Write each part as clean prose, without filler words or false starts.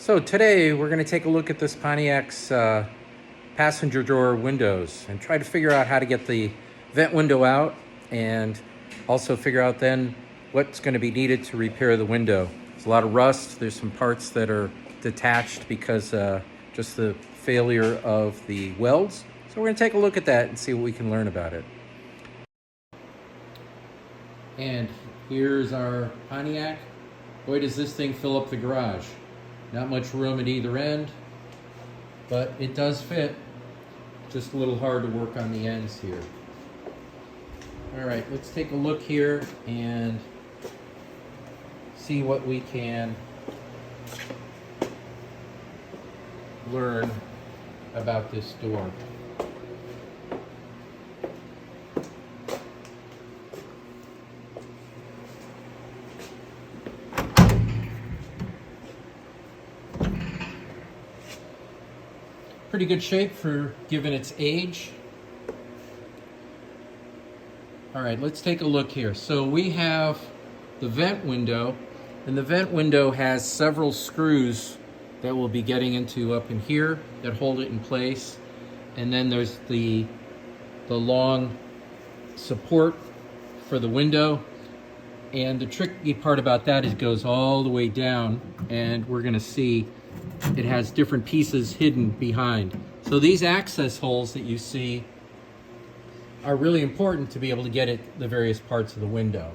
So today we're going to take a look at this Pontiac's passenger door windows and try to figure out how to get the vent window out and also figure out then what's going to be needed to repair the window. There's a lot of rust. There's some parts that are detached because just the failure of the welds. So we're going to take a look at that and see what we can learn about it. And here's our Pontiac. Boy, does this thing fill up the garage. Not much room at either end, but it does fit. Just a little hard to work on the ends here. All right, let's take a look here and see what we can learn about this door. Pretty good shape for given its age. All right, let's take a look here. So we have the vent window, and the vent window has several screws that we'll be getting into up in here that hold it in place. And then there's the long support for the window. And the tricky part about that is it goes all the way down, and we're gonna see it has different pieces hidden behind. So these access holes that you see are really important to be able to get at the various parts of the window.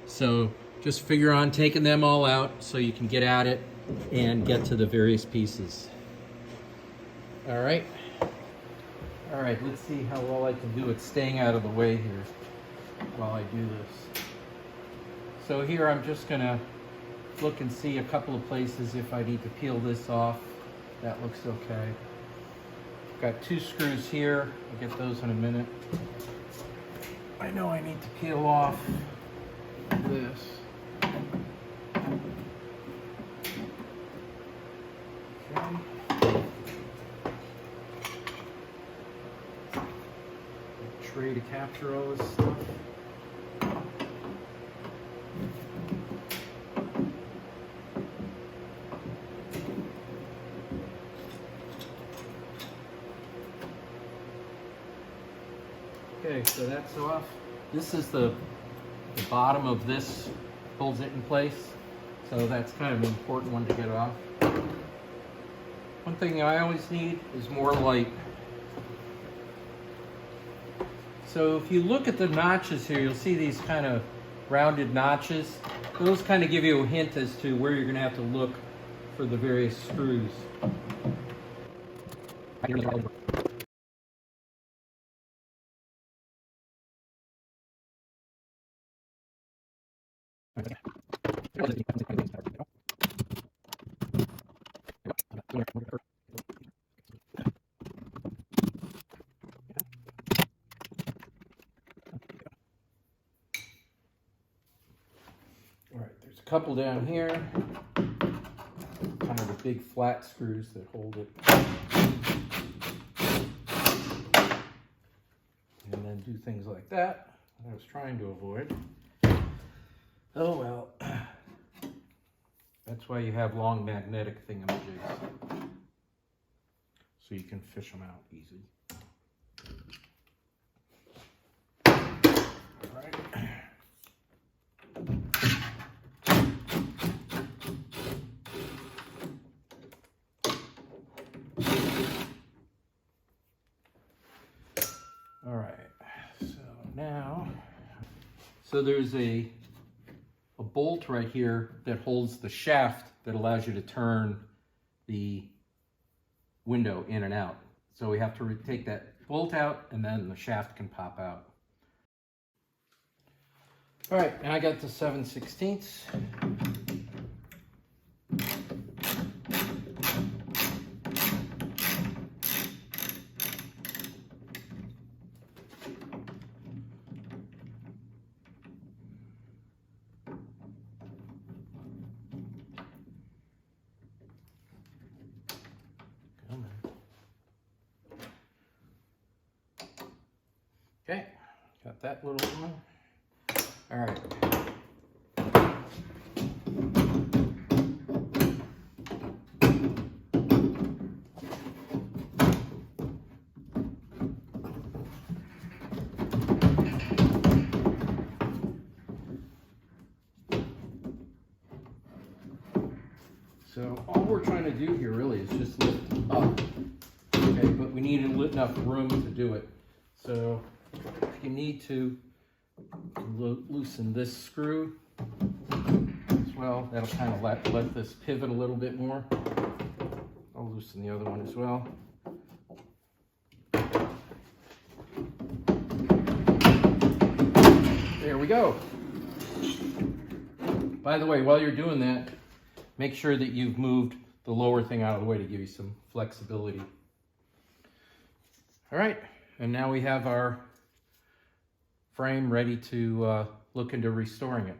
So just figure on taking them all out so you can get at it and get to the various pieces. All right, let's see how well I can do at staying out of the way here while I do this. So here I'm just gonna look and see a couple of places if I need to peel this off. That looks okay. Got two screws here. I'll get those in a minute. I know I need to peel off this. Okay. Tray to capture all this stuff. Okay, so that's off. This is the bottom of this, holds it in place. So that's kind of an important one to get off. One thing I always need is more light. So if you look at the notches here, you'll see these kind of rounded notches. Those kind of give you a hint as to where you're gonna have to look for the various screws. All right, there's a couple down here, kind of the big flat screws that hold it. And then do things like that I was trying to avoid. Oh well, that's why you have long magnetic thingamajigs, so you can fish them out easy. All right. All right, so now, there's a bolt right here that holds the shaft that allows you to turn the window in and out. So we have to take that bolt out and then the shaft can pop out. All right, now I got the 7/16. Okay, got that little one. All right. So all we're trying to do here really is just lift up. Okay, but we need enough room to do it. So you need to loosen this screw as well. That'll kind of let this pivot a little bit more. I'll loosen the other one as well. There we go. By the way, while you're doing that, make sure that you've moved the lower thing out of the way to give you some flexibility. All right, and now we have our frame ready to look into restoring it.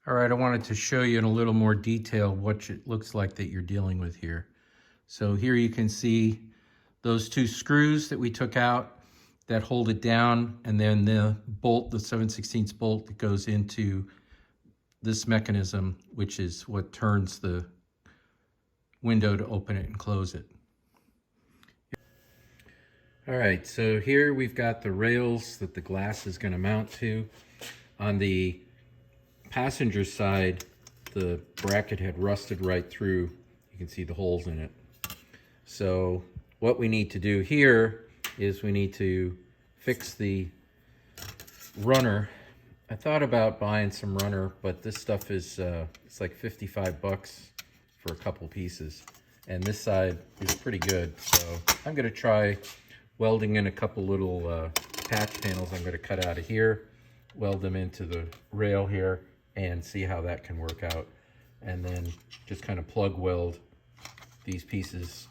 All right, I wanted to show you in a little more detail what it looks like that you're dealing with here. So here you can see those two screws that we took out that hold it down, and then the bolt, the 7/16 bolt that goes into this mechanism, which is what turns the window to open it and close it. All right, so here we've got the rails that the glass is going to mount to. On the passenger side, the bracket had rusted right through. You can see the holes in it. So what we need to do here is we need to fix the runner. I thought about buying some runner, but this stuff is it's like 55 bucks for a couple pieces, and this side is pretty good. So I'm going to try welding in a couple little patch panels. I'm going to cut out of here, weld them into the rail here, and see how that can work out, and then just kind of plug weld these pieces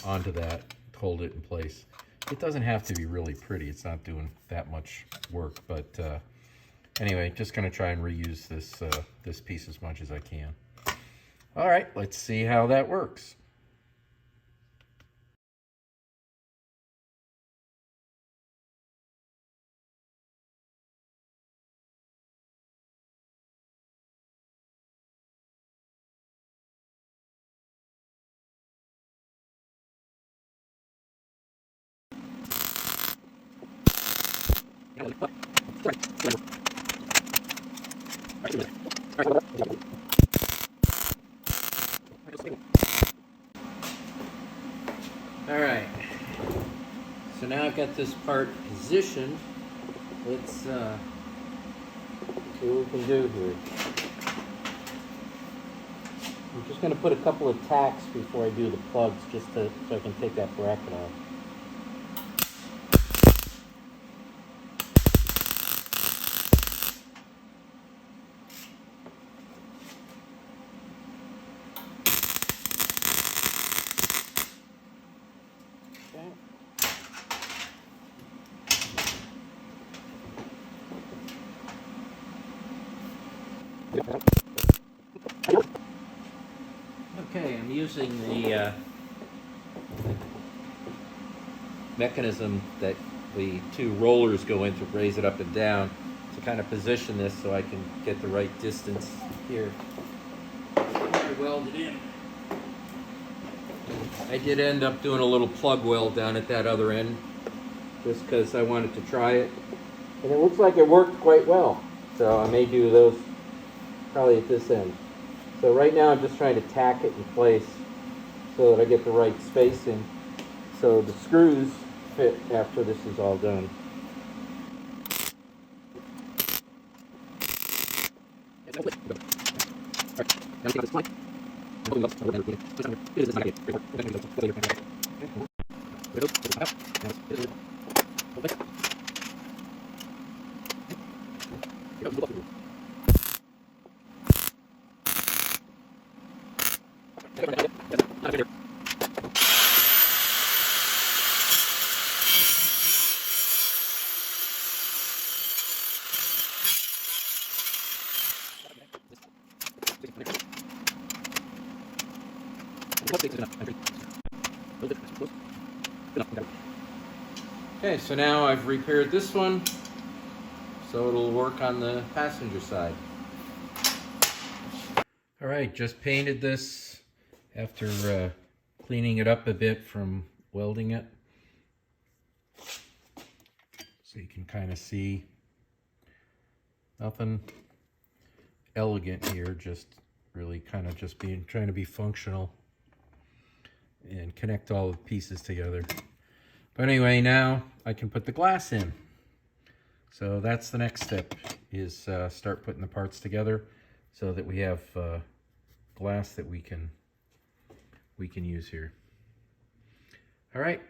onto that to hold it in place. It doesn't have to be really pretty. It's not doing that much work, but anyway, just going to try and reuse this piece as much as I can. All right, let's see how that works. All right, so now I've got this part positioned. Let's see what we can do here. I'm just going to put a couple of tacks before I do the plugs, just so I can take that bracket off. Okay, I'm using the mechanism that the two rollers go in to raise it up and down to kind of position this so I can get the right distance here. I weld it in. I did end up doing a little plug weld down at that other end just because I wanted to try it. And it looks like it worked quite well. So I may do those probably at this end. So right now I'm just trying to tack it in place so that I get the right spacing so the screws fit after this is all done. Okay, so now I've repaired this one, so it'll work on the passenger side. All right, just painted this after cleaning it up a bit from welding it. So you can kind of see nothing elegant here, just really kind of just trying to be functional and connect all the pieces together. But anyway, now I can put the glass in. So that's the next step, is start putting the parts together so that we have glass that we can use here. All right.